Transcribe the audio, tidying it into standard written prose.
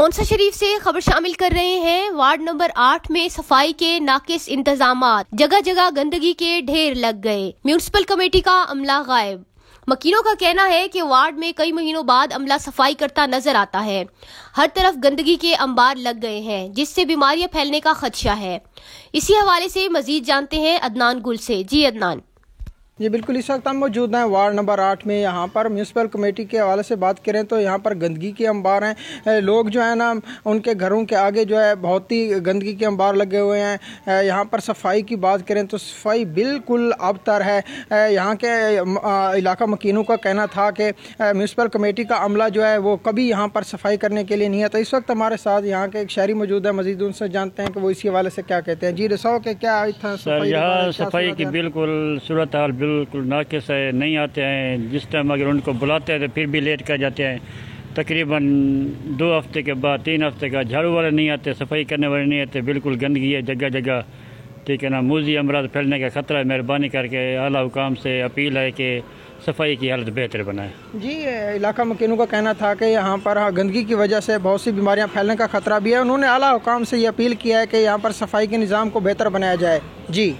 कौंसा शरीफ से खबर शामिल कर रहे हैं। वार्ड नंबर 8 में सफाई के नाकिस इंतजामात, जगह जगह गंदगी के ढेर लग गए। म्यूनिसिपल कमेटी का अमला गायब। मकीनों का कहना है कि वार्ड में कई महीनों बाद अमला सफाई करता नजर आता है। हर तरफ गंदगी के अंबार लग गए हैं, जिससे बीमारियां फैलने का खदशा है। इसी हवाले से मजीद जानते हैं अदनान गुल से। जी अदनान। जी बिल्कुल, इस वक्त हम मौजूद हैं वार्ड नंबर 8 में। यहाँ पर म्यूनसिपल कमेटी के हवाले से बात करें तो यहाँ पर गंदगी के अंबार हैं। लोग जो है ना, उनके घरों के आगे जो है बहुत ही गंदगी के अंबार लगे हुए हैं। यहाँ पर सफाई की बात करें तो सफाई बिल्कुल अबतर है। यहाँ के इलाका मकीनों का कहना था कि म्यूनसिपल कमेटी का अमला जो है वो कभी यहाँ पर सफाई करने के लिए नहीं आता। इस वक्त हमारे साथ यहाँ के एक शहरी मौजूद है, मजीद उनसे जानते हैं कि वो इसी हवाले से क्या कहते हैं। जी रसाओ के क्या था सर, यहाँ सफाई की बिल्कुल सूरत हाल बिल्कुल नाकिस है। नहीं आते हैं, जिस टाइम अगर उनको बुलाते हैं तो फिर भी लेट कर जाते हैं। तकरीबन 2 हफ्ते के बाद 3 हफ्ते का झाड़ू वाले नहीं आते, सफाई करने वाले नहीं आते। बिल्कुल गंदगी है जगह जगह, ठीक है ना। मूजी अमराज फैलने का खतरा है। मेहरबानी करके आला हुकाम से अपील है कि सफाई की हालत बेहतर बनाए। जी, इलाका मकीनों का कहना था कि यहाँ पर गंदगी की वजह से बहुत सी बीमारियाँ फैलने का खतरा भी है। उन्होंने आला हुकाम से ये अपील किया है कि यहाँ पर सफाई के निज़ाम को बेहतर बनाया जाए। जी।